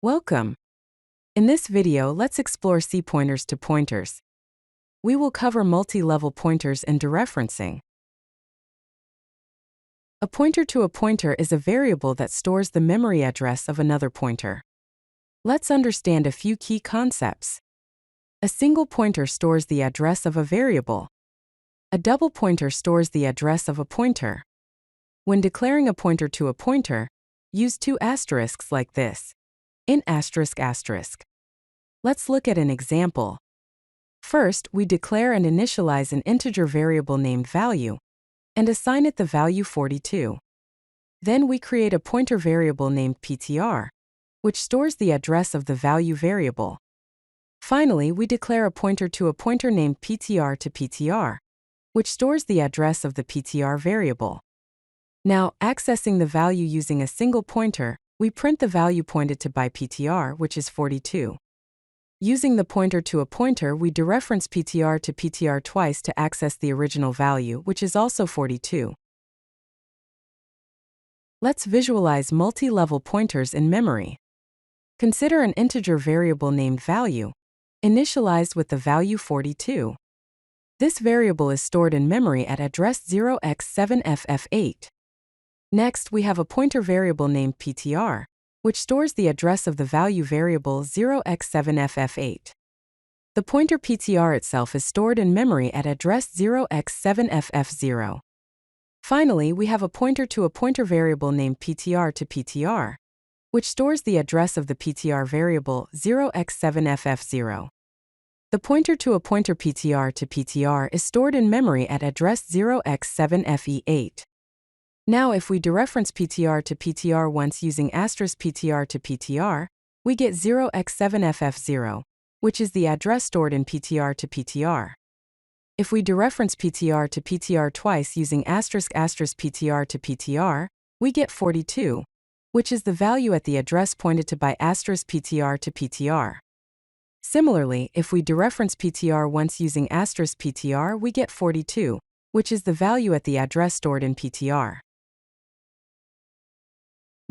Welcome. In this video, let's explore C pointers to pointers. We will cover multi-level pointers and dereferencing. A pointer to a pointer is a variable that stores the memory address of another pointer. Let's understand a few key concepts. A single pointer stores the address of a variable. A double pointer stores the address of a pointer. When declaring a pointer to a pointer, use two asterisks like this. In asterisk asterisk. Let's look at an example. First, we declare and initialize an integer variable named value and assign it the value 42. Then we create a pointer variable named ptr, which stores the address of the value variable. Finally, we declare a pointer to a pointer named ptr to ptr, which stores the address of the ptr variable. Now, accessing the value using a single pointer, we print the value pointed to by ptr, which is 42. Using the pointer to a pointer, we dereference ptr to ptr twice to access the original value, which is also 42. Let's visualize multi-level pointers in memory. Consider an integer variable named value, initialized with the value 42. This variable is stored in memory at address 0x7ff8. Next, we have a pointer variable named ptr, which stores the address of the value variable 0x7ff8. The pointer ptr itself is stored in memory at address 0x7ff0. Finally, we have a pointer to a pointer variable named ptr to ptr, which stores the address of the ptr variable 0x7ff0. The pointer to a pointer ptr to ptr is stored in memory at address 0x7fe8. Now, if we dereference ptr to ptr once using asterisk ptr to ptr, we get 0x7ff0, which is the address stored in ptr to ptr. If we dereference ptr to ptr twice using asterisk ptr to ptr, we get 42, which is the value at the address pointed to by asterisk ptr to ptr. Similarly, if we dereference ptr once using asterisk ptr, we get 42, which is the value at the address stored in ptr.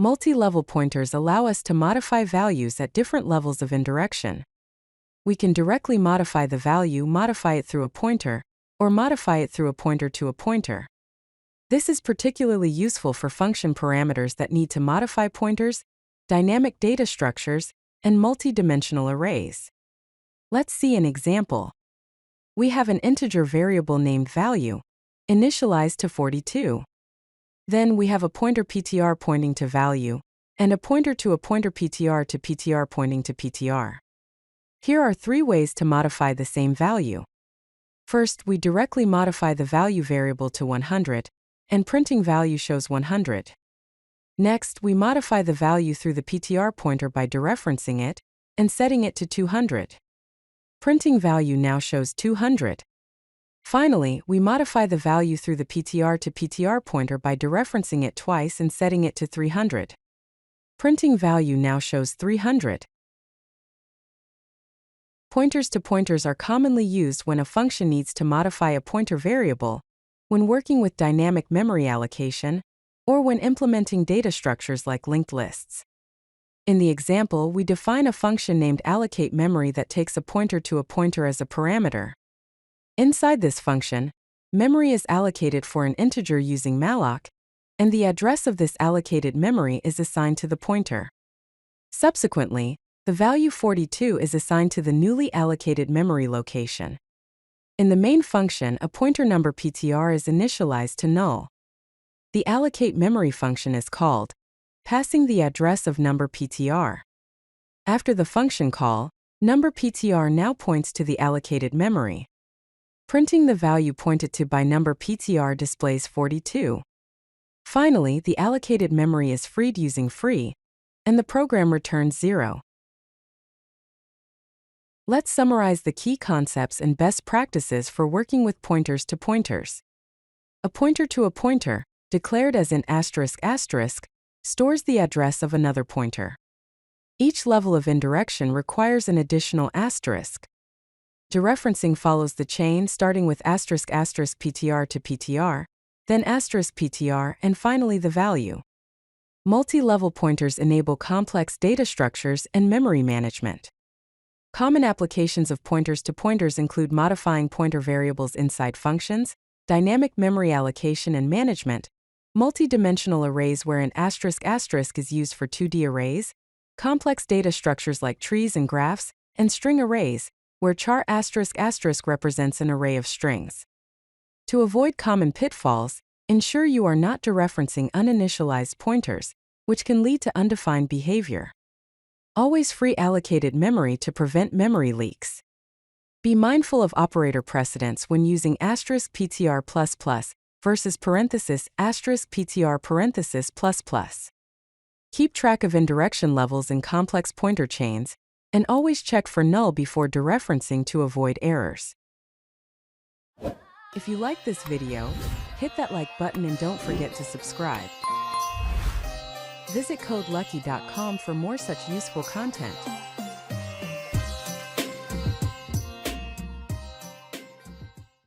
Multi-level pointers allow us to modify values at different levels of indirection. We can directly modify the value, modify it through a pointer, or modify it through a pointer to a pointer. This is particularly useful for function parameters that need to modify pointers, dynamic data structures, and multi-dimensional arrays. Let's see an example. We have an integer variable named value, initialized to 42. Then we have a pointer ptr pointing to value, and a pointer to a pointer ptr to ptr pointing to ptr. Here are three ways to modify the same value. First, we directly modify the value variable to 100, and printing value shows 100. Next, we modify the value through the ptr pointer by dereferencing it, and setting it to 200. Printing value now shows 200. Finally, we modify the value through the ptr to ptr pointer by dereferencing it twice and setting it to 300. Printing value now shows 300. Pointers to pointers are commonly used when a function needs to modify a pointer variable, when working with dynamic memory allocation, or when implementing data structures like linked lists. In the example, we define a function named allocate memory that takes a pointer to a pointer as a parameter. Inside this function, memory is allocated for an integer using malloc, and the address of this allocated memory is assigned to the pointer. Subsequently, the value 42 is assigned to the newly allocated memory location. In the main function, a pointer number ptr is initialized to null. The allocate memory function is called, passing the address of number ptr. After the function call, number ptr now points to the allocated memory. Printing the value pointed to by number ptr displays 42. Finally, the allocated memory is freed using free, and the program returns 0. Let's summarize the key concepts and best practices for working with pointers to pointers. A pointer to a pointer, declared as in asterisk asterisk, stores the address of another pointer. Each level of indirection requires an additional asterisk. Dereferencing follows the chain starting with asterisk ptr to ptr, then asterisk ptr, and finally the value. Multi-level pointers enable complex data structures and memory management. Common applications of pointers to pointers include modifying pointer variables inside functions, dynamic memory allocation and management, multi-dimensional arrays wherein asterisk is used for 2D arrays, complex data structures like trees and graphs, and string arrays, where char asterisk represents an array of strings. To avoid common pitfalls, ensure you are not dereferencing uninitialized pointers, which can lead to undefined behavior. Always free allocated memory to prevent memory leaks. Be mindful of operator precedence when using *PTR++ versus *PTR++. Keep track of indirection levels in complex pointer chains, and always check for null before dereferencing to avoid errors. If you like this video, hit that like button and don't forget to subscribe. Visit codelucky.com for more such useful content.